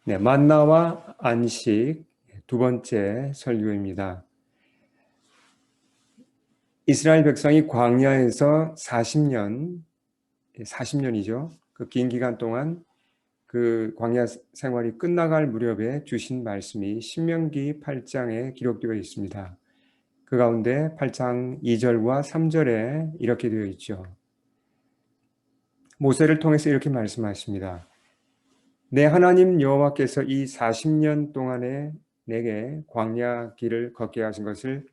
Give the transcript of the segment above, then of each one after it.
네, 만나와 안식 두 번째 설교입니다. 이스라엘 백성이 광야에서 40년이죠. 그 긴 기간 동안 그 광야 생활이 끝나갈 무렵에 주신 말씀이 신명기 8장에 기록되어 있습니다. 그 가운데 8장 2절과 3절에 이렇게 되어 있죠. 모세를 통해서 이렇게 말씀하십니다. 내 하나님 여호와께서 이 40년 동안에 내게 광야 길을 걷게 하신 것을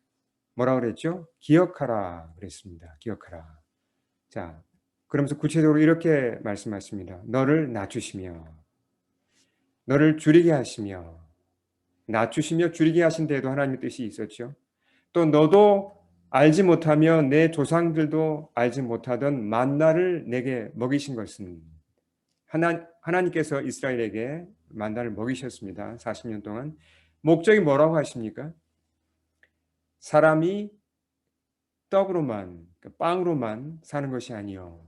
뭐라 그랬죠? 기억하라 그랬습니다. 기억하라. 자, 그러면서 구체적으로 이렇게 말씀하십니다. 너를 낮추시며 너를 줄이게 하시며 낮추시며 줄이게 하신데도 하나님의 뜻이 있었죠. 또 너도 알지 못하며 내 조상들도 알지 못하던 만나를 내게 먹이신 것은 하나님께서 이스라엘에게 만나를 먹이셨습니다. 40년 동안. 목적이 뭐라고 하십니까? 사람이 떡으로만, 빵으로만 사는 것이 아니요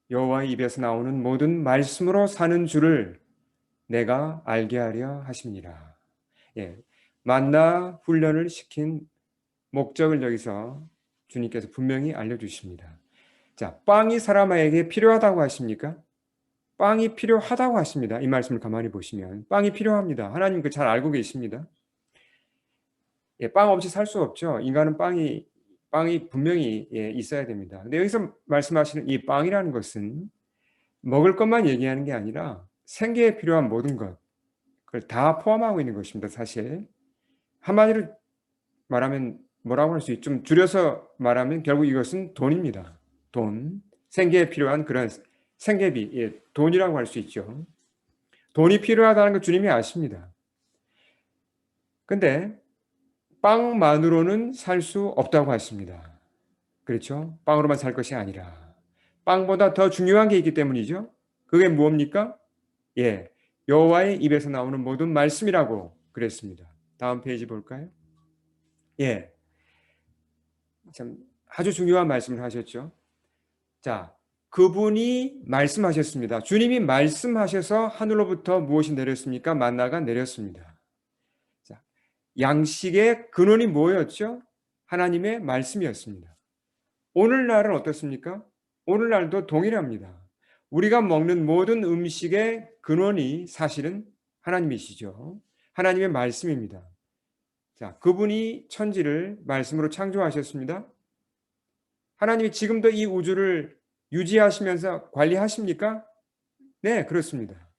여호와의 입에서 나오는 모든 말씀으로 사는 줄을 내가 알게 하려 하십니다. 예, 만나 훈련을 시킨 목적을 여기서 주님께서 분명히 알려주십니다. 자, 빵이 사람에게 필요하다고 하십니까? 빵이 필요하다고 하십니다. 이 말씀을 가만히 보시면 빵이 필요합니다. 하나님 그 잘 알고 계십니다. 예, 빵 없이 살 수 없죠. 인간은 빵이 분명히 있어야 됩니다. 근데 여기서 말씀하시는 이 빵이라는 것은 먹을 것만 얘기하는 게 아니라 생계에 필요한 모든 것, 그걸 다 포함하고 있는 것입니다. 사실 한마디로 말하면 뭐라고 할 수 있죠? 좀 줄여서 말하면 결국 이것은 돈입니다. 돈, 생계에 필요한 그런 생계비, 예, 돈이라고 할 수 있죠. 돈이 필요하다는 걸 주님이 아십니다. 근데 빵만으로는 살 수 없다고 하십니다. 그렇죠? 빵으로만 살 것이 아니라 빵보다 더 중요한 게 있기 때문이죠. 그게 무엇입니까? 예, 여호와의 입에서 나오는 모든 말씀이라고 그랬습니다. 다음 페이지 볼까요? 예, 참 아주 중요한 말씀을 하셨죠. 자, 그분이 말씀하셨습니다. 주님이 말씀하셔서 하늘로부터 무엇이 내렸습니까? 만나가 내렸습니다. 자, 양식의 근원이 뭐였죠? 하나님의 말씀이었습니다. 오늘날은 어떻습니까? 오늘날도 동일합니다. 우리가 먹는 모든 음식의 근원이 사실은 하나님이시죠. 하나님의 말씀입니다. 자, 그분이 천지를 말씀으로 창조하셨습니다. 하나님이 지금도 이 우주를 유지하시면서 관리하십니까? 네, 그렇습니다.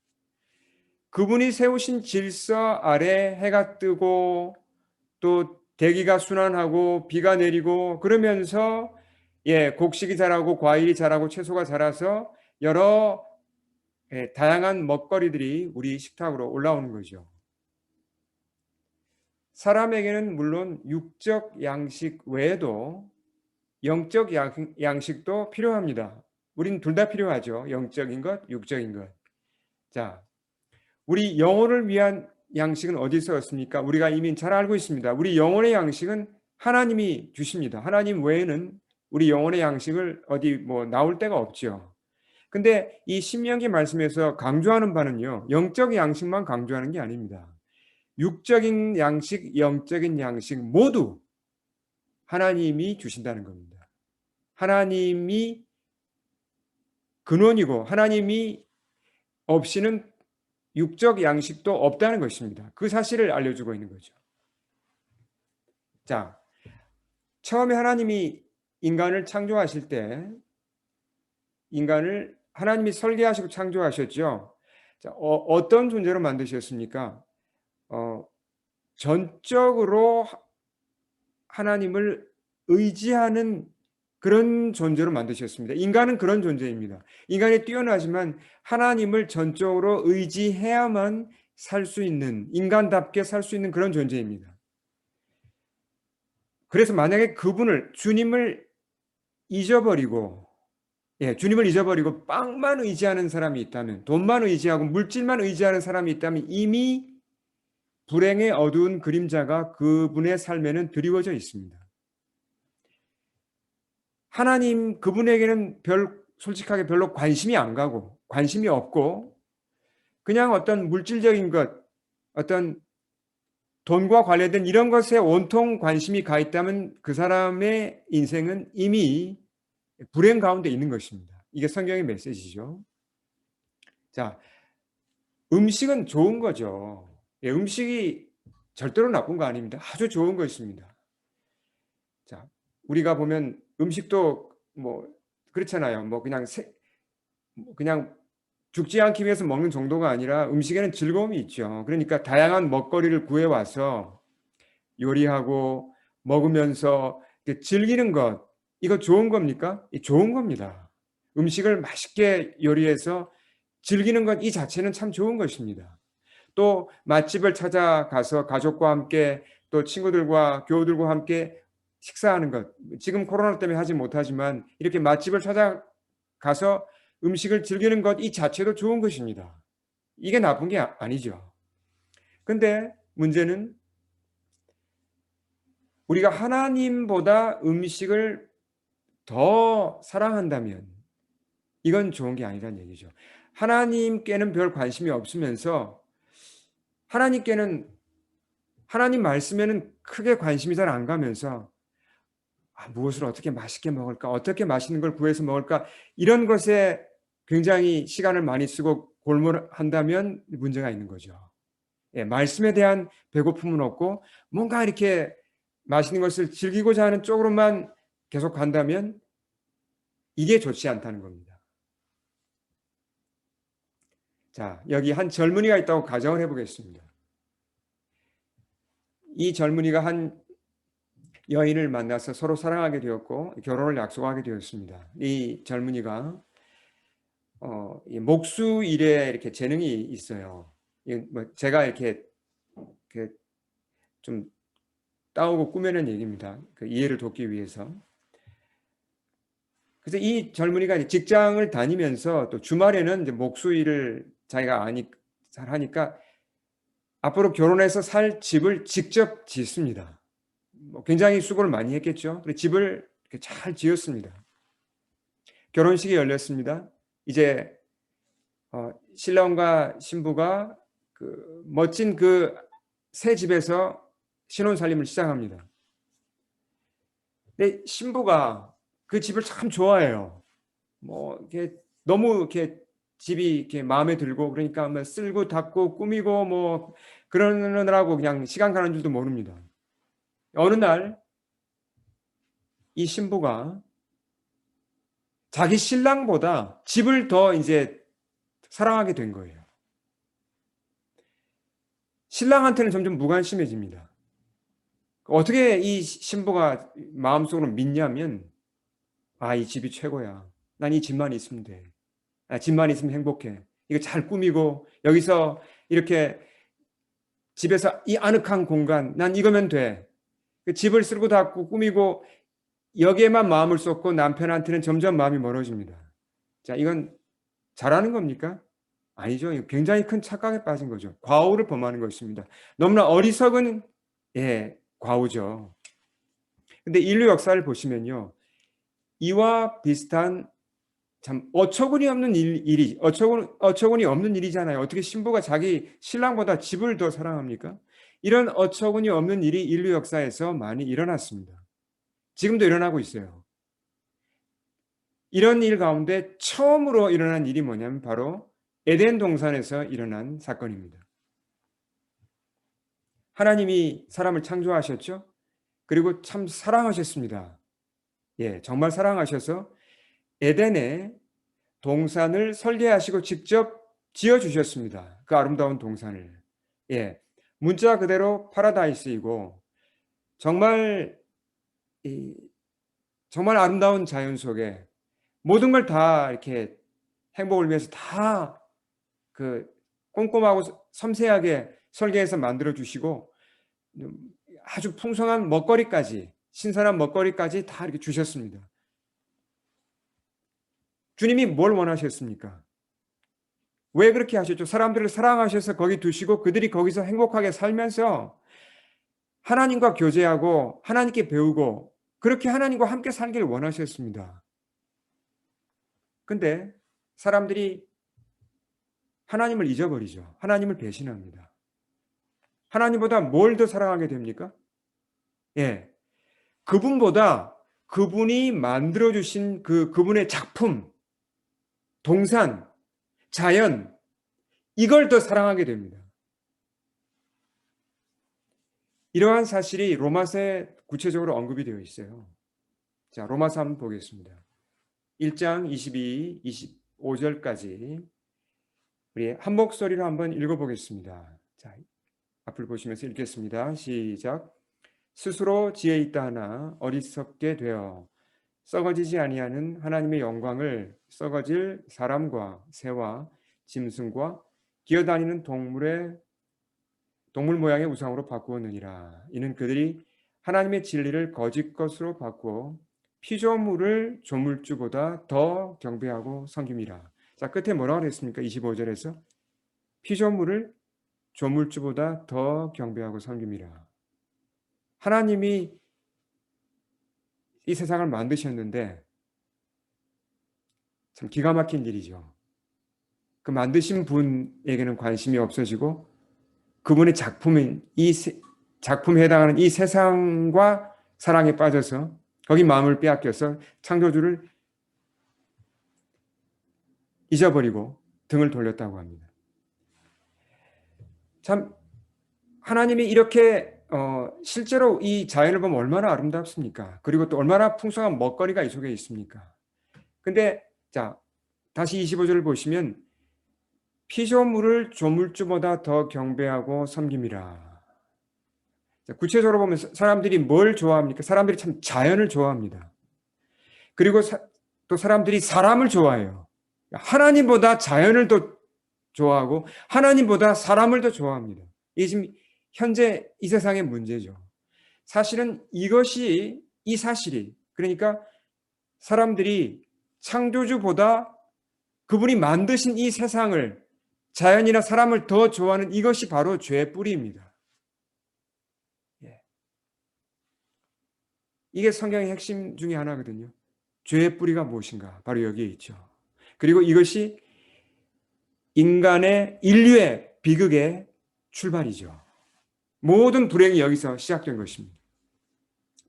그분이 세우신 질서 아래 해가 뜨고 또 대기가 순환하고 비가 내리고 그러면서 곡식이 자라고 과일이 자라고 채소가 자라서 여러 다양한 먹거리들이 우리 식탁으로 올라오는 거죠. 사람에게는 물론 육적 양식 외에도 영적 양식도 필요합니다. 우린 둘 다 필요하죠. 영적인 것, 육적인 것. 자, 우리 영혼을 위한 양식은 어디서 왔습니까? 우리가 이미 잘 알고 있습니다. 우리 영혼의 양식은 하나님이 주십니다. 하나님 외에는 우리 영혼의 양식을 어디 뭐 나올 데가 없죠. 근데 이 신명기 말씀에서 강조하는 바는요, 영적 양식만 강조하는 게 아닙니다. 육적인 양식, 영적인 양식 모두 하나님이 주신다는 겁니다. 하나님이 근원이고 하나님이 없이는 육적 양식도 없다는 것입니다. 그 사실을 알려주고 있는 거죠. 자, 처음에 하나님이 인간을 창조하실 때 인간을 하나님이 설계하시고 창조하셨죠. 자, 어떤 존재로 만드셨습니까? 전적으로 하나님을 의지하는 그런 존재로 만드셨습니다. 인간은 그런 존재입니다. 인간이 뛰어나지만 하나님을 전적으로 의지해야만 살 수 있는, 인간답게 살 수 있는 그런 존재입니다. 그래서 만약에 주님을 잊어버리고, 주님을 잊어버리고 빵만 의지하는 사람이 있다면, 돈만 의지하고 물질만 의지하는 사람이 있다면 이미 불행의 어두운 그림자가 그분의 삶에는 드리워져 있습니다. 그분에게는 솔직하게 별로 관심이 안 가고, 관심이 없고, 그냥 어떤 물질적인 것, 어떤 돈과 관련된 이런 것에 온통 관심이 가 있다면 그 사람의 인생은 이미 불행 가운데 있는 것입니다. 이게 성경의 메시지죠. 자, 음식은 좋은 거죠. 예, 음식이 절대로 나쁜 거 아닙니다. 아주 좋은 것입니다. 자, 우리가 보면 음식도 뭐 그렇잖아요. 뭐 그냥 그냥 죽지 않기 위해서 먹는 정도가 아니라 음식에는 즐거움이 있죠. 그러니까 다양한 먹거리를 구해 와서 요리하고 먹으면서 즐기는 것, 이거 좋은 겁니까? 좋은 겁니다. 음식을 맛있게 요리해서 즐기는 것 이 자체는 참 좋은 것입니다. 또 맛집을 찾아가서 가족과 함께 또 친구들과 교우들과 함께 식사하는 것. 지금 코로나 때문에 하지 못하지만 이렇게 맛집을 찾아가서 음식을 즐기는 것 이 자체도 좋은 것입니다. 이게 나쁜 게 아니죠. 근데 문제는 우리가 하나님보다 음식을 더 사랑한다면 이건 좋은 게 아니라는 얘기죠. 하나님께는 별 관심이 없으면서 하나님께는 하나님 말씀에는 크게 관심이 잘 안 가면서 무엇을 어떻게 맛있게 먹을까? 어떻게 맛있는 걸 구해서 먹을까? 이런 것에 굉장히 시간을 많이 쓰고 골몰한다면 문제가 있는 거죠. 예, 말씀에 대한 배고픔은 없고 뭔가 이렇게 맛있는 것을 즐기고자 하는 쪽으로만 계속 간다면 이게 좋지 않다는 겁니다. 자, 여기 한 젊은이가 있다고 가정을 해보겠습니다. 이 젊은이가 한 여인을 만나서 서로 사랑하게 되었고 결혼을 약속하게 되었습니다. 이 젊은이가 이 목수 일에 이렇게 재능이 있어요. 뭐 제가 이렇게 좀 따오고 꾸며낸 얘기입니다. 그 이해를 돕기 위해서. 그래서 이 젊은이가 직장을 다니면서 또 주말에는 이제 목수 일을 자기가 잘 하니까 앞으로 결혼해서 살 집을 직접 짓습니다. 뭐 굉장히 수고를 많이 했겠죠. 그리고 집을 잘 지었습니다. 결혼식이 열렸습니다. 이제 신랑과 신부가 그 멋진 그 새 집에서 신혼살림을 시작합니다. 근데 신부가 그 집을 참 좋아해요. 뭐 이렇게 너무 이렇게 집이 이렇게 마음에 들고 그러니까 뭐 쓸고 닦고 꾸미고 뭐 그러느라고 그냥 시간 가는 줄도 모릅니다. 어느 날 이 신부가 자기 신랑보다 집을 더 이제 사랑하게 된 거예요. 신랑한테는 점점 무관심해집니다. 어떻게 이 신부가 마음속으로 믿냐면 이 집이 최고야. 난 이 집만 있으면 돼. 집만 있으면 행복해. 이거 잘 꾸미고 여기서 이렇게 집에서 이 아늑한 공간 난 이거면 돼. 그 집을 쓸고 닦고 꾸미고 여기에만 마음을 쏟고 남편한테는 점점 마음이 멀어집니다. 자, 이건 잘하는 겁니까? 아니죠. 굉장히 큰 착각에 빠진 거죠. 과오를 범하는 것입니다. 너무나 어리석은 과오죠. 근데 인류 역사를 보시면요. 이와 비슷한 참 어처구니 없는 일이 어처구니 없는 일이잖아요. 어떻게 신부가 자기 신랑보다 집을 더 사랑합니까? 이런 어처구니 없는 일이 인류 역사에서 많이 일어났습니다. 지금도 일어나고 있어요. 이런 일 가운데 처음으로 일어난 일이 뭐냐면 바로 에덴 동산에서 일어난 사건입니다. 하나님이 사람을 창조하셨죠? 그리고 참 사랑하셨습니다. 예, 정말 사랑하셔서 에덴에 동산을 설계하시고 직접 지어 주셨습니다. 그 아름다운 동산을. 예. 문자 그대로 파라다이스이고 정말 정말 아름다운 자연 속에 모든 걸 다 이렇게 행복을 위해서 다 그 꼼꼼하고 섬세하게 설계해서 만들어 주시고 아주 풍성한 먹거리까지 신선한 먹거리까지 다 이렇게 주셨습니다. 주님이 뭘 원하셨습니까? 왜 그렇게 하셨죠? 사람들을 사랑하셔서 거기 두시고 그들이 거기서 행복하게 살면서 하나님과 교제하고 하나님께 배우고 그렇게 하나님과 함께 살기를 원하셨습니다. 근데 사람들이 하나님을 잊어버리죠. 하나님을 배신합니다. 하나님보다 뭘 더 사랑하게 됩니까? 예. 그분보다 그분이 만들어주신 그분의 작품, 동산, 자연, 이걸 더 사랑하게 됩니다. 이러한 사실이 로마서에 구체적으로 언급이 되어 있어요. 자, 로마서 한번 보겠습니다. 1장 22, 25절까지 우리 한 목소리로 한번 읽어보겠습니다. 자, 앞을 보시면서 읽겠습니다. 시작. 스스로 지혜 있다 하나 어리석게 되어 썩어지지 아니하는 하나님의 영광을 썩어질 사람과 새와 짐승과 기어다니는 동물 모양의 우상으로 바꾸었느니라. 이는 그들이 하나님의 진리를 거짓 것으로 바꾸어 피조물을 조물주보다 더 경배하고 섬김이라. 자, 끝에 뭐라고 그랬습니까? 25절에서 피조물을 조물주보다 더 경배하고 섬김이라. 하나님이 이 세상을 만드셨는데 참 기가 막힌 일이죠. 그 만드신 분에게는 관심이 없어지고 그분의 작품인 작품에 해당하는 이 세상과 사랑에 빠져서 거기 마음을 빼앗겨서 창조주를 잊어버리고 등을 돌렸다고 합니다. 참 하나님이 이렇게 실제로 이 자연을 보면 얼마나 아름답습니까? 그리고 또 얼마나 풍성한 먹거리가 이 속에 있습니까? 근데 자, 다시 25절을 보시면 피조물을 조물주보다 더 경배하고 섬김이라. 구체적으로 보면 사람들이 뭘 좋아합니까? 사람들이 참 자연을 좋아합니다. 그리고 또 사람들이 사람을 좋아해요. 하나님보다 자연을 더 좋아하고 하나님보다 사람을 더 좋아합니다. 이게 지금 현재 이 세상의 문제죠. 사실은 이 사실이 그러니까 사람들이 창조주보다 그분이 만드신 이 세상을 자연이나 사람을 더 좋아하는 이것이 바로 죄의 뿌리입니다. 이게 성경의 핵심 중에 하나거든요. 죄의 뿌리가 무엇인가? 바로 여기에 있죠. 그리고 이것이 인류의 비극의 출발이죠. 모든 불행이 여기서 시작된 것입니다.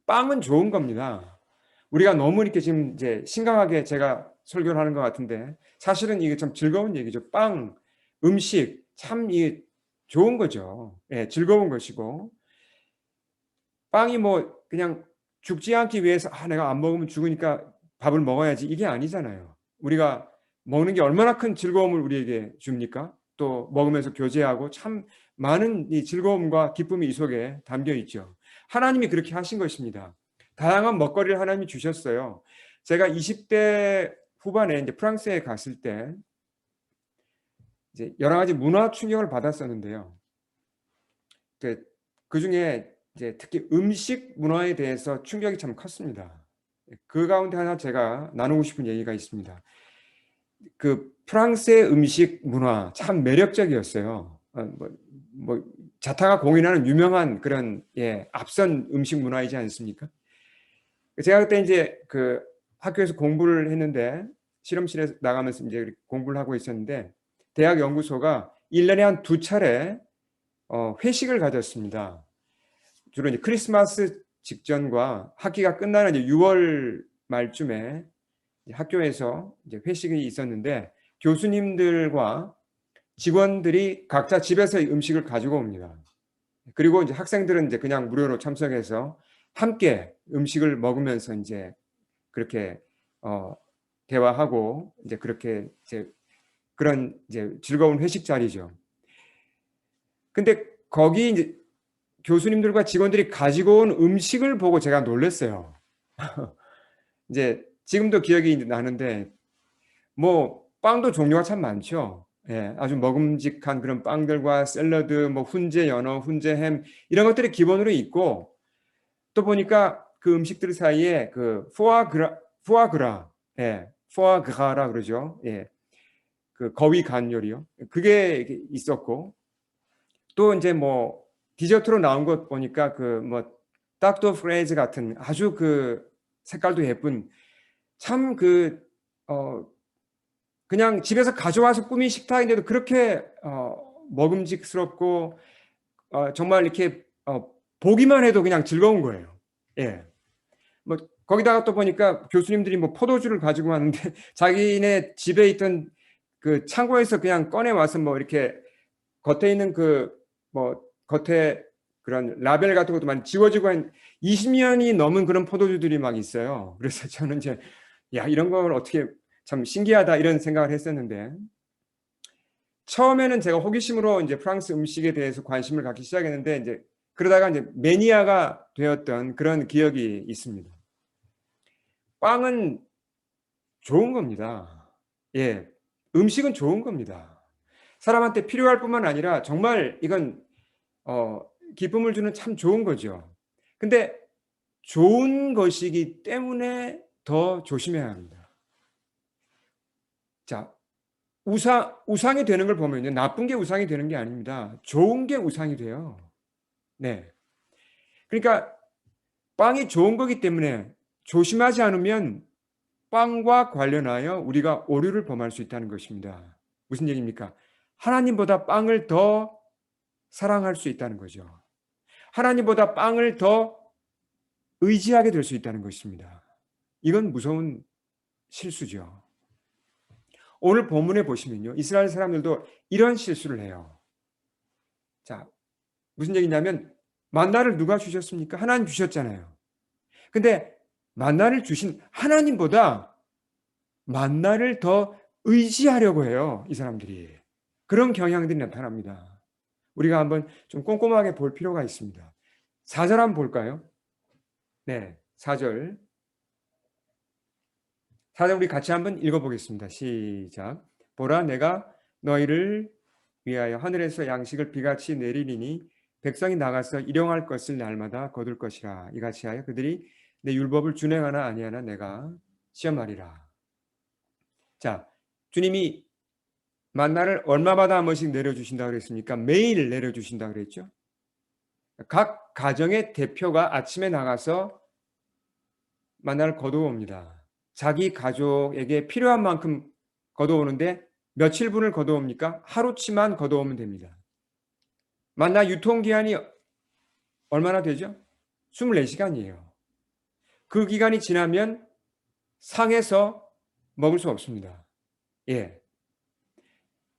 빵은 좋은 겁니다. 우리가 너무 이렇게 지금 이제 심각하게 제가 설교를 하는 것 같은데 사실은 이게 참 즐거운 얘기죠. 빵, 음식 참 이게 좋은 거죠. 예, 즐거운 것이고 빵이 뭐 그냥 죽지 않기 위해서 내가 안 먹으면 죽으니까 밥을 먹어야지 이게 아니잖아요. 우리가 먹는 게 얼마나 큰 즐거움을 우리에게 줍니까? 또 먹으면서 교제하고 참 많은 이 즐거움과 기쁨이 이 속에 담겨 있죠. 하나님이 그렇게 하신 것입니다. 다양한 먹거리를 하나님이 주셨어요. 제가 20대 후반에 이제 프랑스에 갔을 때 이제 여러 가지 문화 충격을 받았었는데요. 그 중에 이제 특히 음식 문화에 대해서 충격이 참 컸습니다. 그 가운데 하나 제가 나누고 싶은 얘기가 있습니다. 그 프랑스의 음식 문화 참 매력적이었어요. 자타가 공인하는 유명한 그런 앞선 음식 문화이지 않습니까? 제가 그때 이제 그 학교에서 공부를 했는데 실험실에 나가면서 이제 공부를 하고 있었는데 대학 연구소가 1년에 한 2차례 회식을 가졌습니다. 주로 이제 크리스마스 직전과 학기가 끝나는 이제 6월 말쯤에 학교에서 이제 회식이 있었는데 교수님들과 직원들이 각자 집에서 음식을 가지고 옵니다. 그리고 이제 학생들은 이제 그냥 무료로 참석해서 함께 음식을 먹으면서 이제 그렇게 대화하고 이제 그렇게 이제 그런 이제 즐거운 회식 자리죠. 근데 거기 이제 교수님들과 직원들이 가지고 온 음식을 보고 제가 놀랐어요. 이제 지금도 기억이 나는데 뭐 빵도 종류가 참 많죠. 예, 아주 먹음직한 그런 빵들과 샐러드, 뭐 훈제 연어, 훈제 햄 이런 것들이 기본으로 있고 또 보니까 그 음식들 사이에 그 푸아그라, 푸아그라라 그러죠. 예, 그 거위 간 요리요. 그게 있었고 또 이제 뭐 디저트로 나온 것 보니까 그 뭐 딱토 프레즈 같은 아주 그 색깔도 예쁜 참 그 그냥 집에서 가져와서 꾸민 식탁인데도 그렇게 먹음직스럽고 정말 이렇게 보기만 해도 그냥 즐거운 거예요. 예. 뭐 거기다가 또 보니까 교수님들이 뭐 포도주를 가지고 왔는데 자기네 집에 있던 그 창고에서 그냥 꺼내 와서 뭐 이렇게 겉에 있는 그 뭐 겉에 그런 라벨 같은 것도 많이 지워지고 한 20년이 넘은 그런 포도주들이 막 있어요. 그래서 저는 이제 야, 이런 걸 어떻게 참 신기하다 이런 생각을 했었는데 처음에는 제가 호기심으로 이제 프랑스 음식에 대해서 관심을 갖기 시작했는데 이제 그러다가 이제 매니아가 되었던 그런 기억이 있습니다. 빵은 좋은 겁니다. 예. 음식은 좋은 겁니다. 사람한테 필요할 뿐만 아니라 정말 이건 기쁨을 주는 참 좋은 거죠. 근데 좋은 것이기 때문에 더 조심해야 합니다. 자, 우상이 되는 걸 보면요. 나쁜 게 우상이 되는 게 아닙니다. 좋은 게 우상이 돼요. 네. 그러니까 빵이 좋은 거기 때문에 조심하지 않으면 빵과 관련하여 우리가 오류를 범할 수 있다는 것입니다. 무슨 얘기입니까? 하나님보다 빵을 더 사랑할 수 있다는 거죠. 하나님보다 빵을 더 의지하게 될 수 있다는 것입니다. 이건 무서운 실수죠. 오늘 본문에 보시면요. 이스라엘 사람들도 이런 실수를 해요. 자, 무슨 얘기냐면 만나를 누가 주셨습니까? 하나님 주셨잖아요. 근데 만나를 주신 하나님보다 만나를 더 의지하려고 해요. 이 사람들이. 그런 경향들이 나타납니다. 우리가 한번 좀 꼼꼼하게 볼 필요가 있습니다. 4절 한번 볼까요? 네, 4절. 4절 우리 같이 한번 읽어보겠습니다. 시작. 보라, 내가 너희를 위하여 하늘에서 양식을 비같이 내리리니 백성이 나가서 일용할 것을 날마다 거둘 것이라. 이같이 하여 그들이 내 율법을 준행하나 아니하나 내가 시험하리라. 자, 주님이 만나를 얼마마다 한 번씩 내려주신다고 그랬습니까? 매일 내려주신다고 그랬죠? 각 가정의 대표가 아침에 나가서 만나를 거두어옵니다. 자기 가족에게 필요한 만큼 거두오는데 며칠분을 거두옵니까? 하루치만 거두오면 됩니다. 만나 유통기한이 얼마나 되죠? 24시간이에요. 그 기간이 지나면 상해서 먹을 수 없습니다. 예.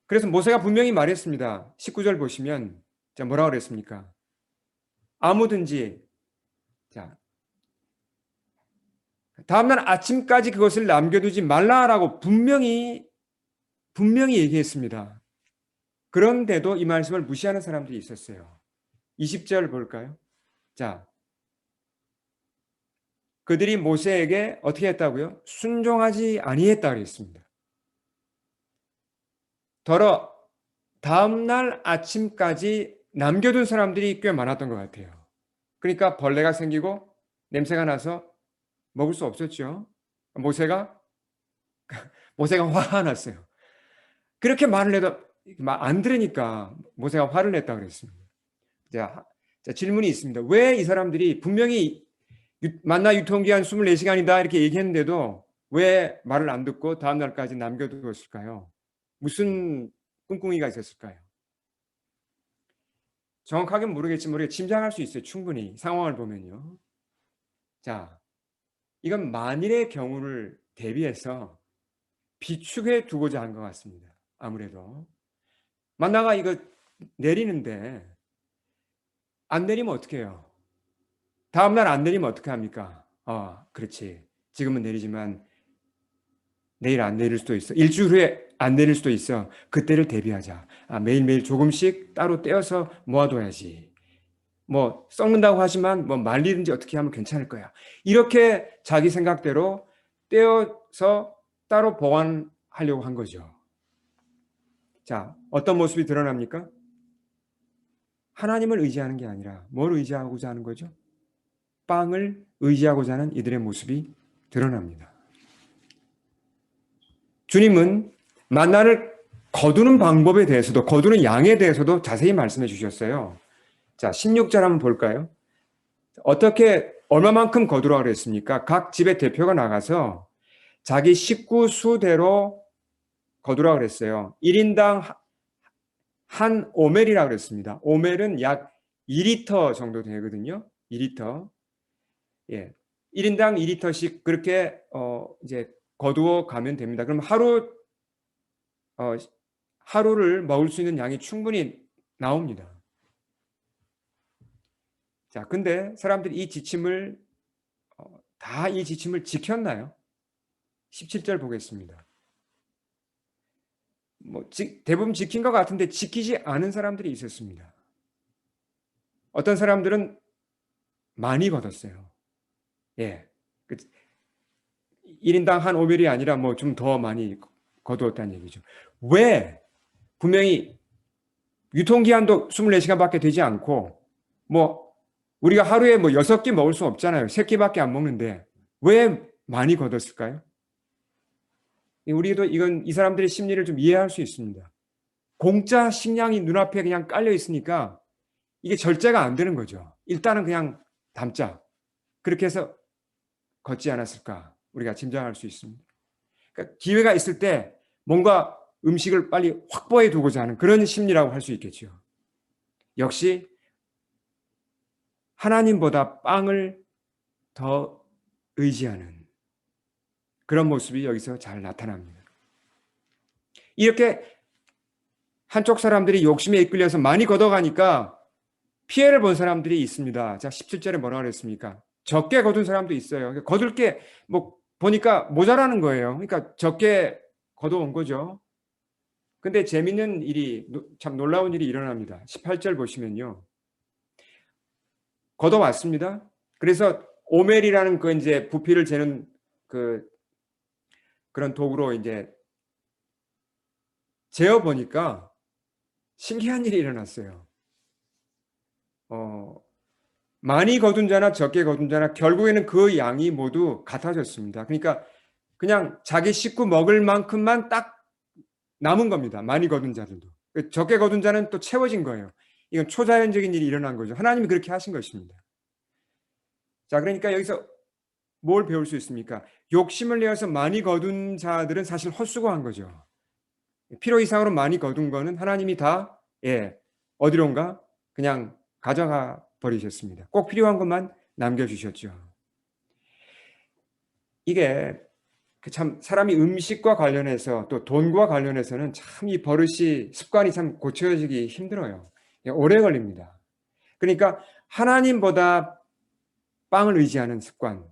그래서 모세가 분명히 말했습니다. 19절 보시면 자, 뭐라고 그랬습니까? 아무든지 자, 다음날 아침까지 그것을 남겨두지 말라라고 분명히 얘기했습니다. 그런데도 이 말씀을 무시하는 사람들이 있었어요. 20절 볼까요? 자, 그들이 모세에게 어떻게 했다고요? 순종하지 아니했다 그랬습니다. 더러 다음날 아침까지 남겨둔 사람들이 꽤 많았던 것 같아요. 그러니까 벌레가 생기고 냄새가 나서 먹을 수 없었죠. 모세가 화가 났어요. 그렇게 말을 해도 안 들으니까 모세가 화를 냈다 그랬습니다. 자, 질문이 있습니다. 왜 이 사람들이 분명히 만나 유통기한 24시간이다 이렇게 얘기했는데도 왜 말을 안 듣고 다음 날까지 남겨두었을까요? 무슨 꿍꿍이가 있었을까요? 정확하게 모르겠지만 짐작할 수 있어요. 충분히 상황을 보면요. 자, 이건 만일의 경우를 대비해서 비축해 두고자 한 것 같습니다. 아무래도 만나가 이거 내리는데 안 내리면 어떻게 해요? 다음날 안 내리면 어떻게 합니까? 그렇지. 지금은 내리지만 내일 안 내릴 수도 있어. 일주일 후에 안 내릴 수도 있어. 그때를 대비하자. 매일매일 조금씩 따로 떼어서 모아둬야지. 뭐 썩는다고 하지만 뭐 말리든지 어떻게 하면 괜찮을 거야. 이렇게 자기 생각대로 떼어서 따로 보관하려고 한 거죠. 자, 어떤 모습이 드러납니까? 하나님을 의지하는 게 아니라 뭘 의지하고자 하는 거죠? 빵을 의지하고자 하는 이들의 모습이 드러납니다. 주님은 만나를 거두는 방법에 대해서도 거두는 양에 대해서도 자세히 말씀해 주셨어요. 자, 16절 한번 볼까요? 어떻게 얼마만큼 거두라고 그랬습니까? 각 집의 대표가 나가서 자기 식구 수대로 거두라 그랬어요. 1인당 한 오멜이라고 그랬습니다. 오멜은 약 2리터 정도 되거든요. 2리터. 예. 1인당 2리터씩 그렇게 이제 거두어 가면 됩니다. 그럼 어, 하루를 먹을 수 있는 양이 충분히 나옵니다. 자, 근데 사람들이 다 이 지침을 지켰나요? 17절 보겠습니다. 대부분 지킨 것 같은데 지키지 않은 사람들이 있었습니다. 어떤 사람들은 많이 거뒀어요. 예. 1인당 한 5밀이 아니라 뭐 좀 더 많이 거두었다는 얘기죠. 왜 분명히 유통기한도 24시간밖에 되지 않고 뭐 우리가 하루에 뭐 6끼 먹을 수 없잖아요. 3끼밖에 안 먹는데 왜 많이 거뒀을까요? 우리도 이 사람들의 심리를 좀 이해할 수 있습니다. 공짜 식량이 눈앞에 그냥 깔려 있으니까 이게 절제가 안 되는 거죠. 일단은 그냥 담자. 그렇게 해서 걷지 않았을까 우리가 짐작할 수 있습니다. 그러니까 기회가 있을 때 뭔가 음식을 빨리 확보해 두고자 하는 그런 심리라고 할 수 있겠죠. 역시 하나님보다 빵을 더 의지하는 그런 모습이 여기서 잘 나타납니다. 이렇게 한쪽 사람들이 욕심에 이끌려서 많이 걷어가니까 피해를 본 사람들이 있습니다. 자, 17절에 뭐라고 그랬습니까? 적게 거둔 사람도 있어요. 거둘 게 뭐 보니까 모자라는 거예요. 그러니까 적게 거둬온 거죠. 근데 재밌는 일이, 참 놀라운 일이 일어납니다. 18절 보시면요. 걷어왔습니다. 그래서 오멜이라는 그 이제 부피를 재는 그런 도구로 이제 재어 보니까 신기한 일이 일어났어요. 많이 거둔 자나 적게 거둔 자나 결국에는 그 양이 모두 같아졌습니다. 그러니까 그냥 자기 식구 먹을 만큼만 딱 남은 겁니다. 많이 거둔 자들도. 적게 거둔 자는 또 채워진 거예요. 이건 초자연적인 일이 일어난 거죠. 하나님이 그렇게 하신 것입니다. 자, 그러니까 여기서 뭘 배울 수 있습니까? 욕심을 내어서 많이 거둔 자들은 사실 헛수고한 거죠. 필요 이상으로 많이 거둔 거는 하나님이 다 어디론가 그냥 가져가 버리셨습니다. 꼭 필요한 것만 남겨주셨죠. 이게 참 사람이 음식과 관련해서 또 돈과 관련해서는 참 이 버릇이 습관이 참 고쳐지기 힘들어요. 오래 걸립니다. 그러니까 하나님보다 빵을 의지하는 습관,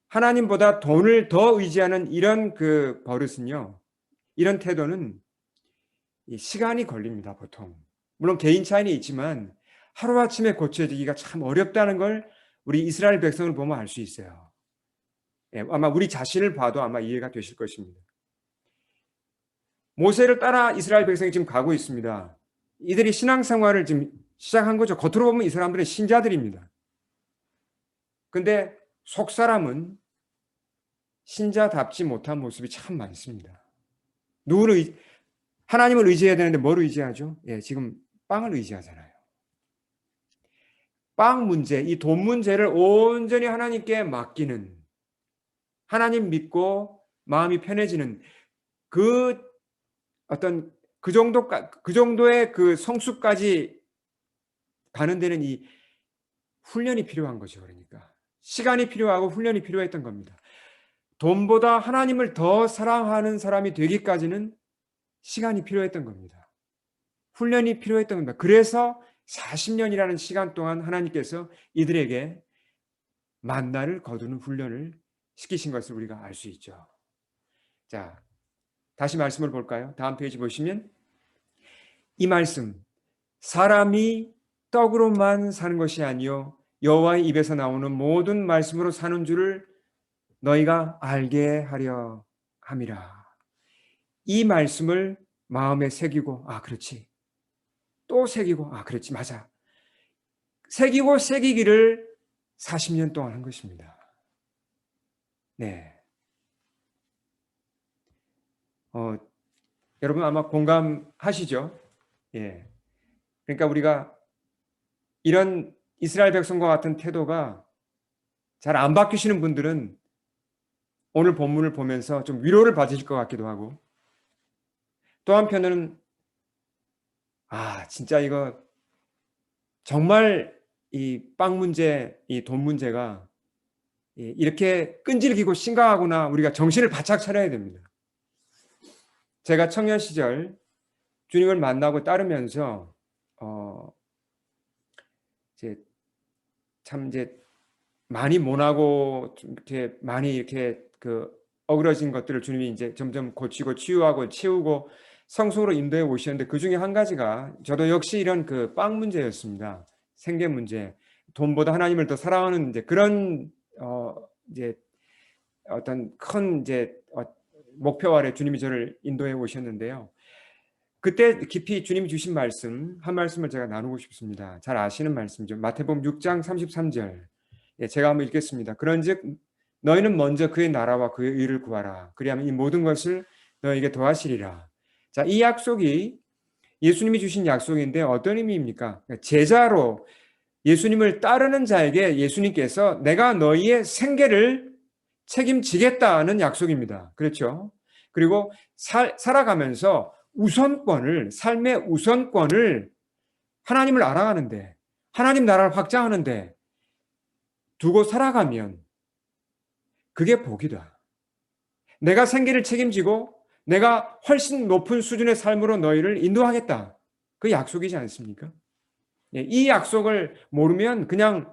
하나님보다 돈을 더 의지하는 이런 그 버릇은요, 이런 태도는 시간이 걸립니다, 보통. 물론 개인 차이는 있지만 하루아침에 고쳐지기가 참 어렵다는 걸 우리 이스라엘 백성을 보면 알 수 있어요. 아마 우리 자신을 봐도 아마 이해가 되실 것입니다. 모세를 따라 이스라엘 백성이 지금 가고 있습니다. 이들이 신앙생활을 지금 시작한 거죠. 겉으로 보면 이 사람들은 신자들입니다. 근데 속 사람은 신자답지 못한 모습이 참 많습니다. 하나님을 의지해야 되는데 뭘 의지하죠? 지금 빵을 의지하잖아요. 빵 문제, 이 돈 문제를 온전히 하나님께 맡기는, 하나님 믿고 마음이 편해지는 그 어떤 그 정도의 그 성수까지 가는 데는 이 훈련이 필요한 거죠. 그러니까 시간이 필요하고 훈련이 필요했던 겁니다. 돈보다 하나님을 더 사랑하는 사람이 되기까지는 시간이 필요했던 겁니다. 훈련이 필요했던 겁니다. 그래서 40년이라는 시간 동안 하나님께서 이들에게 만나를 거두는 훈련을 시키신 것을 우리가 알 수 있죠. 자, 다시 말씀을 볼까요? 다음 페이지 보시면 이 말씀, 사람이 떡으로만 사는 것이 아니요 여호와의 입에서 나오는 모든 말씀으로 사는 줄을 너희가 알게 하려 함이라. 이 말씀을 마음에 새기고 그렇지. 또 새기고 그렇지. 맞아. 새기고 새기기를 40년 동안 한 것입니다. 네. 여러분 아마 공감하시죠? 예. 그러니까 우리가 이런 이스라엘 백성과 같은 태도가 잘 안 바뀌시는 분들은 오늘 본문을 보면서 좀 위로를 받으실 것 같기도 하고 또 한편으로는 진짜 이거 정말 이 빵 문제, 이 돈 문제가 이렇게 끈질기고 심각하구나. 우리가 정신을 바짝 차려야 됩니다. 제가 청년 시절 주님을 만나고 따르면서 이제 참 이제 많이 모나고 좀 이렇게 많이 이렇게 그 어그러진 것들을 주님이 이제 점점 고치고 치유하고 채우고 성숙으로 인도해 오시는데 그 중에 한 가지가 저도 역시 이런 그 빵 문제였습니다. 생계 문제, 돈보다 하나님을 더 사랑하는 이제 그런 이제 어떤 큰 이제 목표 아래 주님이 저를 인도해 오셨는데요. 그때 깊이 주님이 주신 말씀 한 말씀을 제가 나누고 싶습니다. 잘 아시는 말씀이죠. 마태복음 6장 33절. 제가 한번 읽겠습니다. 그런즉 너희는 먼저 그의 나라와 그의 의를 구하라. 그리하면 이 모든 것을 너에게 더하시리라. 자, 이 약속이 예수님이 주신 약속인데 어떤 의미입니까? 제자로 예수님을 따르는 자에게 예수님께서 내가 너희의 생계를 책임지겠다는 약속입니다. 그렇죠? 그리고 살아가면서 삶의 우선권을 하나님을 알아가는데, 하나님 나라를 확장하는데 두고 살아가면 그게 복이다. 내가 생계를 책임지고 내가 훨씬 높은 수준의 삶으로 너희를 인도하겠다. 그 약속이지 않습니까? 이 약속을 모르면 그냥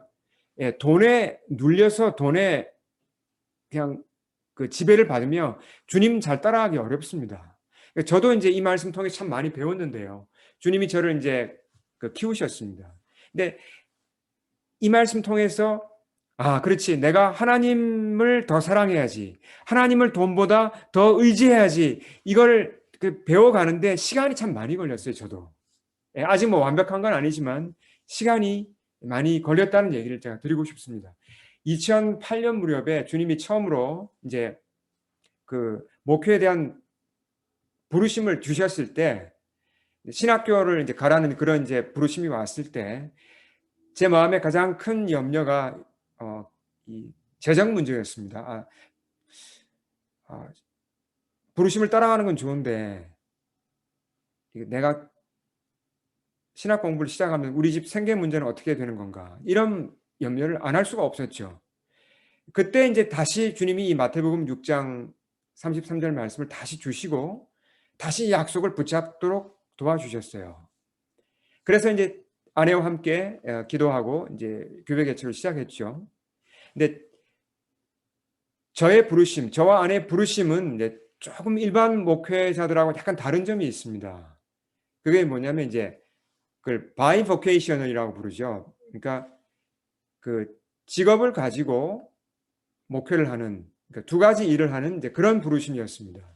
돈에 눌려서 돈에 그냥 그 지배를 받으며 주님 잘 따라가기 어렵습니다. 저도 이제 이 말씀 통해 참 많이 배웠는데요. 주님이 저를 이제 키우셨습니다. 근데 이 말씀 통해서 그렇지. 내가 하나님을 더 사랑해야지. 하나님을 돈보다 더 의지해야지. 이걸 배워가는데 시간이 참 많이 걸렸어요, 저도. 아직 뭐 완벽한 건 아니지만 시간이 많이 걸렸다는 얘기를 제가 드리고 싶습니다. 2008년 무렵에 주님이 처음으로 이제 그 목회에 대한 부르심을 주셨을 때 신학교를 이제 가라는 그런 이제 부르심이 왔을 때 제 마음에 가장 큰 염려가 이 재정 문제였습니다. 부르심을 따라가는 건 좋은데 내가 신학 공부를 시작하면 우리 집 생계 문제는 어떻게 되는 건가? 이런 염려를 안 할 수가 없었죠. 그때 이제 다시 주님이 이 마태복음 6장 33절 말씀을 다시 주시고 다시 이 약속을 붙잡도록 도와주셨어요. 그래서 이제 아내와 함께 기도하고 이제 교회 개척을 시작했죠. 근데 저와 아내의 부르심은 이제 조금 일반 목회자들하고 약간 다른 점이 있습니다. 그게 뭐냐면 이제 그걸 바이보케이셔널이라고 부르죠. 그러니까 그 직업을 가지고 목회를 하는 그러니까 두 가지 일을 하는 이제 그런 부르심이었습니다.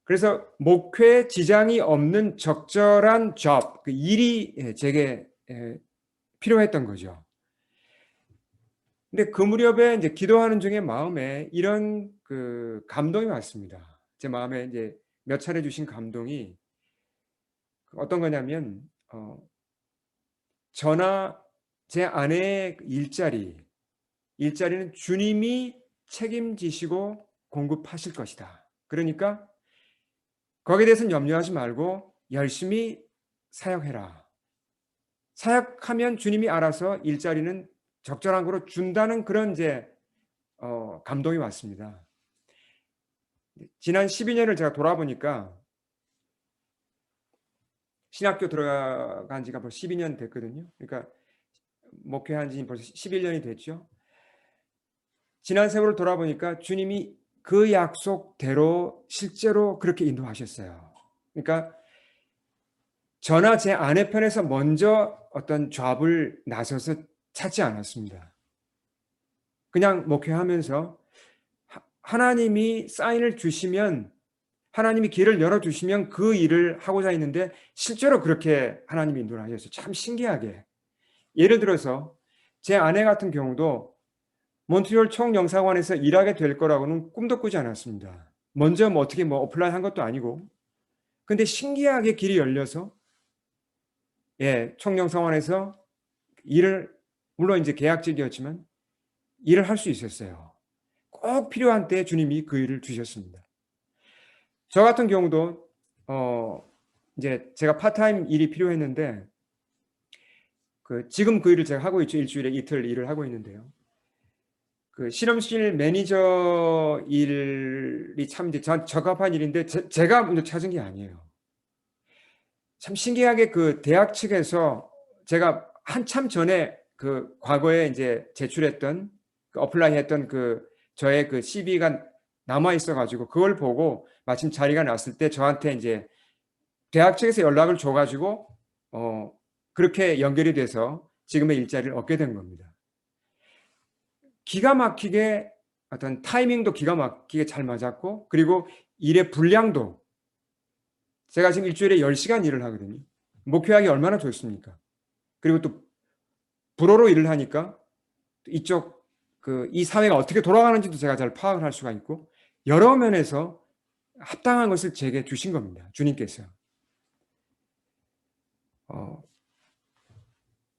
그래서 목회 지장이 없는 적절한 그 일이 제게 필요했던 거죠. 근데 그 무렵에 이제 기도하는 중에 마음에 이런 그 감동이 왔습니다. 제 마음에 이제 몇 차례 주신 감동이 어떤 거냐면, 저나 제 아내의 일자리는 주님이 책임지시고 공급하실 것이다. 그러니까 거기에 대해서는 염려하지 말고 열심히 사역해라. 사역하면 주님이 알아서 일자리는 적절한 거로 준다는 그런 이제 감동이 왔습니다. 지난 12년을 제가 돌아보니까 신학교 들어간 지가 벌써 12년 됐거든요. 그러니까 목회한 지 벌써 11년이 됐죠. 지난 세월을 돌아보니까 주님이 그 약속대로 실제로 그렇게 인도하셨어요. 그러니까 저나 제 아내 편에서 먼저 어떤 잡을 나서서 찾지 않았습니다. 그냥 목회하면서 하나님이 사인을 주시면 하나님이 길을 열어주시면 그 일을 하고자 했는데 실제로 그렇게 하나님이 인도를 하셨어요. 참 신기하게. 예를 들어서 제 아내 같은 경우도 몬트리올 총영사관에서 일하게 될 거라고는 꿈도 꾸지 않았습니다. 먼저 뭐 어떻게 뭐 어플라이 한 것도 아니고. 근데 신기하게 길이 열려서 총영사관에서 일을 물론 이제 계약직이었지만 일을 할 수 있었어요. 꼭 필요한 때 주님이 그 일을 주셨습니다. 저 같은 경우도 이제 제가 파트타임 일이 필요했는데 지금 그 일을 제가 하고 있죠. 일주일에 이틀 일을 하고 있는데요. 실험실 매니저 일이 참 이제 적합한 일인데 제가 먼저 찾은 게 아니에요. 참 신기하게 대학 측에서 제가 한참 전에 과거에 이제 제출했던 어플라이 했던 저의 CV가 남아 있어 가지고 그걸 보고 마침 자리가 났을 때 저한테 이제 대학 측에서 연락을 줘 가지고 그렇게 연결이 돼서 지금의 일자리를 얻게 된 겁니다. 기가 막히게 어떤 타이밍도 기가 막히게 잘 맞았고 그리고 일의 분량도 제가 지금 일주일에 10시간 일을 하거든요. 목표하기 얼마나 좋습니까? 그리고 또 불어로 일을 하니까 이쪽 이 사회가 어떻게 돌아가는지도 제가 잘 파악을 할 수가 있고 여러 면에서 합당한 것을 제게 주신 겁니다. 주님께서.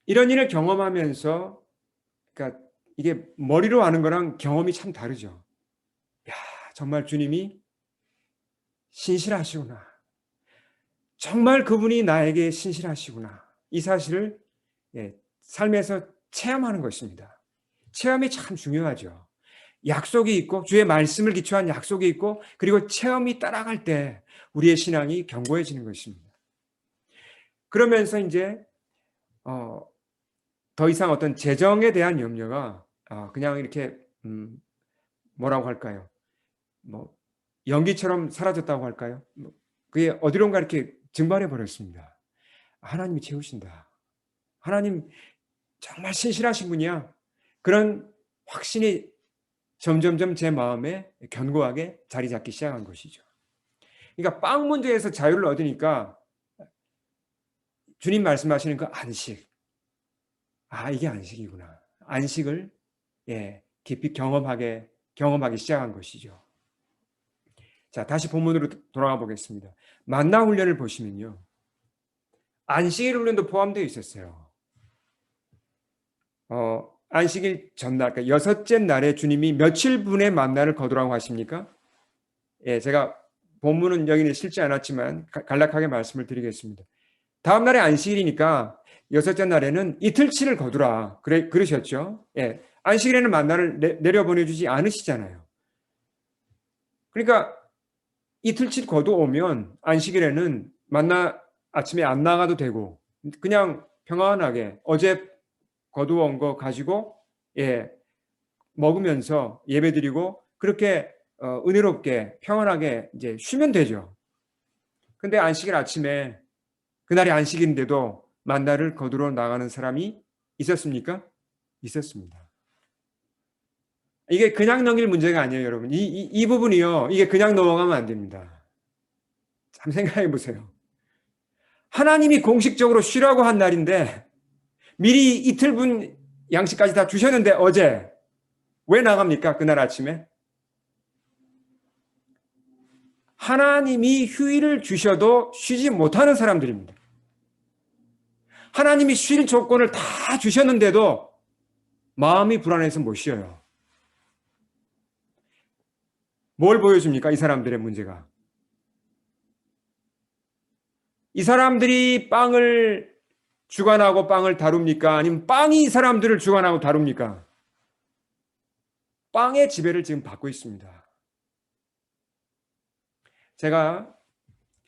이런 일을 경험하면서 그러니까 이게 머리로 아는 거랑 경험이 참 다르죠. 야, 정말 주님이 신실하시구나. 정말 그분이 나에게 신실하시구나. 이 사실을 삶에서 체험하는 것입니다. 체험이 참 중요하죠. 약속이 있고 주의 말씀을 기초한 약속이 있고 그리고 체험이 따라갈 때 우리의 신앙이 견고해지는 것입니다. 그러면서 이제 더 이상 어떤 재정에 대한 염려가 그냥 이렇게 뭐라고 할까요? 뭐 연기처럼 사라졌다고 할까요? 그게 어디론가 이렇게 증발해 버렸습니다. 하나님이 채우신다. 하나님 정말 신실하신 분이야. 그런 확신이 점점점 제 마음에 견고하게 자리 잡기 시작한 것이죠. 그러니까 빵 문제에서 자유를 얻으니까 주님 말씀하시는 그 안식. 이게 안식이구나. 안식을 깊이 경험하기 시작한 것이죠. 자, 다시 본문으로 돌아가 보겠습니다. 만나 훈련을 보시면요. 안식일 훈련도 포함되어 있었어요. 안식일 전날, 그러니까 여섯째 날에 주님이 며칠 분의 만나를 거두라고 하십니까? 제가 본문은 여기는 실지 않았지만 간략하게 말씀을 드리겠습니다. 다음 날에 안식일이니까 여섯째 날에는 이틀치를 거두라. 그러셨죠? 안식일에는 만나를 내려보내주지 않으시잖아요. 그러니까 이틀치 거두오면 안식일에는 만나 아침에 안 나가도 되고 그냥 평안하게 어제 거두온 거 가지고 먹으면서 예배드리고 그렇게 은혜롭게 평안하게 이제 쉬면 되죠. 근데 안식일 아침에 그날이 안식인데도 만나를 거두러 나가는 사람이 있었습니까? 있었습니다. 이게 그냥 넘길 문제가 아니에요, 여러분. 이 부분이요. 이게 그냥 넘어가면 안 됩니다. 참 생각해 보세요. 하나님이 공식적으로 쉬라고 한 날인데 미리 이틀분 양식까지 다 주셨는데 어제 왜 나갑니까? 그날 아침에? 하나님이 휴일을 주셔도 쉬지 못하는 사람들입니다. 하나님이 쉴 조건을 다 주셨는데도 마음이 불안해서 못 쉬어요. 뭘 보여줍니까? 이 사람들의 문제가. 이 사람들이 빵을 주관하고 빵을 다룹니까? 아니면 빵이 이 사람들을 주관하고 다룹니까? 빵의 지배를 지금 받고 있습니다. 제가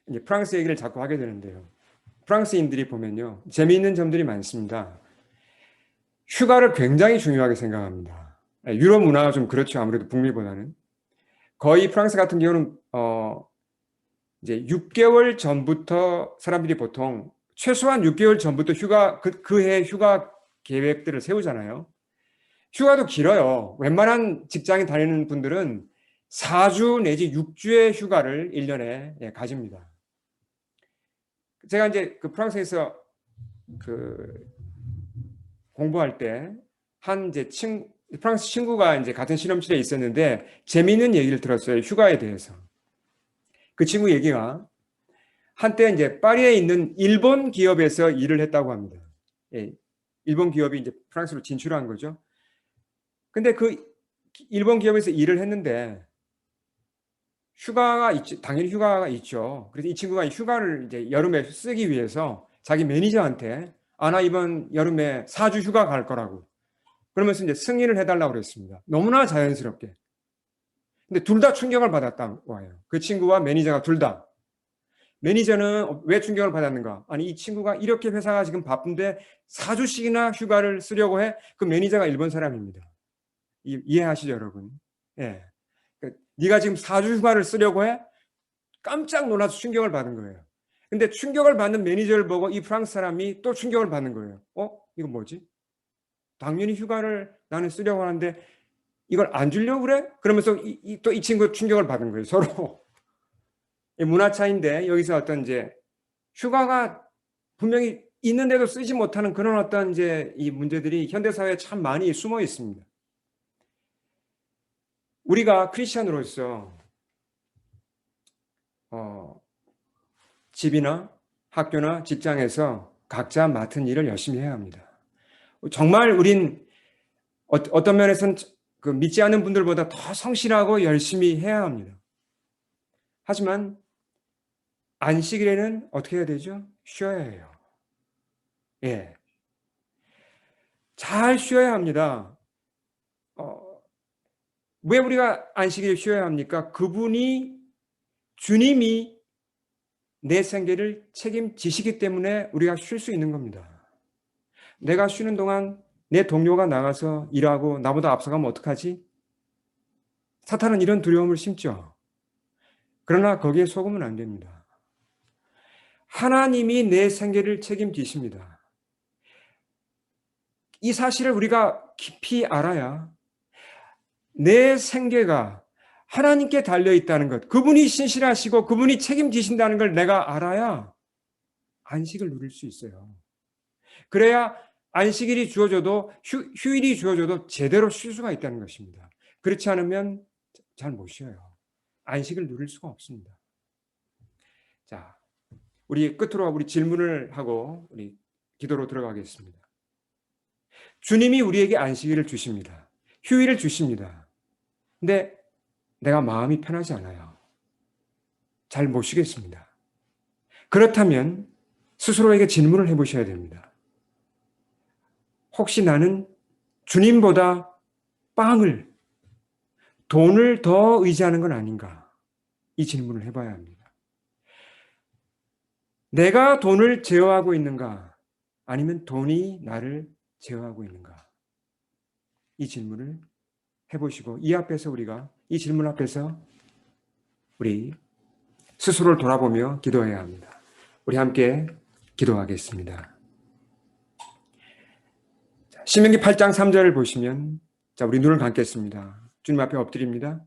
이제 프랑스 얘기를 자꾸 하게 되는데요. 프랑스인들이 보면요. 재미있는 점들이 많습니다. 휴가를 굉장히 중요하게 생각합니다. 유럽 문화가 좀 그렇죠. 아무래도 북미보다는. 거의 프랑스 같은 경우는 이제 6개월 전부터 사람들이 보통 최소한 6개월 전부터 그해 휴가 계획들을 세우잖아요. 휴가도 길어요. 웬만한 직장에 다니는 분들은 4주 내지 6주의 휴가를 1년에 가집니다. 제가 이제 프랑스에서 공부할 때 한 이제 프랑스 친구가 이제 같은 실험실에 있었는데 재미있는 얘기를 들었어요. 휴가에 대해서. 그 친구 얘기가 한때 이제 파리에 있는 일본 기업에서 일을 했다고 합니다. 일본 기업이 이제 프랑스로 진출한 거죠. 근데 일본 기업에서 일을 했는데 휴가가 있지, 당연히 휴가가 있죠. 그래서 이 친구가 휴가를 이제 여름에 쓰기 위해서 자기 매니저한테 나 이번 여름에 4주 휴가 갈 거라고. 그러면서 이제 승인을 해달라고 그랬습니다. 너무나 자연스럽게. 근데 둘 다 충격을 받았다고 해요. 그 친구와 매니저가 둘 다. 매니저는 왜 충격을 받았는가? 아니, 이 친구가 이렇게 회사가 지금 바쁜데 4주씩이나 휴가를 쓰려고 해? 그 매니저가 일본 사람입니다. 이해하시죠, 여러분? 예. 네가 지금 4주 휴가를 쓰려고 해? 깜짝 놀라서 충격을 받은 거예요. 근데 충격을 받는 매니저를 보고 이 프랑스 사람이 또 충격을 받는 거예요. 이거 뭐지? 당연히 휴가를 나는 쓰려고 하는데 이걸 안 주려고 그래? 그러면서 또 이 친구 충격을 받은 거예요. 서로. 문화 차이인데 여기서 어떤 이제 휴가가 분명히 있는데도 쓰지 못하는 그런 어떤 이제 이 문제들이 현대 사회에 참 많이 숨어 있습니다. 우리가 크리스천으로서 집이나 학교나 직장에서 각자 맡은 일을 열심히 해야 합니다. 정말 우린 어떤 면에서는 그 믿지 않는 분들보다 더 성실하고 열심히 해야 합니다. 하지만 안식일에는 어떻게 해야 되죠? 쉬어야 해요. 예. 잘 쉬어야 합니다. 왜 우리가 안식일에 쉬어야 합니까? 주님이 내 생계를 책임지시기 때문에 우리가 쉴 수 있는 겁니다. 내가 쉬는 동안 내 동료가 나가서 일하고 나보다 앞서가면 어떡하지? 사탄은 이런 두려움을 심죠. 그러나 거기에 속으면 안 됩니다. 하나님이 내 생계를 책임지십니다. 이 사실을 우리가 깊이 알아야 내 생계가 하나님께 달려있다는 것, 그분이 신실하시고 그분이 책임지신다는 걸 내가 알아야 안식을 누릴 수 있어요. 그래야 안식일이 주어져도 휴일이 주어져도 제대로 쉴 수가 있다는 것입니다. 그렇지 않으면 잘 못 쉬어요. 안식을 누릴 수가 없습니다. 자, 우리 끝으로 우리 질문을 하고 우리 기도로 들어가겠습니다. 주님이 우리에게 안식일을 주십니다. 휴일을 주십니다. 근데 내가 마음이 편하지 않아요. 잘 못 쉬겠습니다. 그렇다면 스스로에게 질문을 해보셔야 됩니다. 혹시 나는 주님보다 돈을 더 의지하는 건 아닌가? 이 질문을 해봐야 합니다. 내가 돈을 제어하고 있는가? 아니면 돈이 나를 제어하고 있는가? 이 질문을 해보시고 이 질문 앞에서 우리 스스로를 돌아보며 기도해야 합니다. 우리 함께 기도하겠습니다. 신명기 8장 3절을 보시면 우리 눈을 감겠습니다. 주님 앞에 엎드립니다.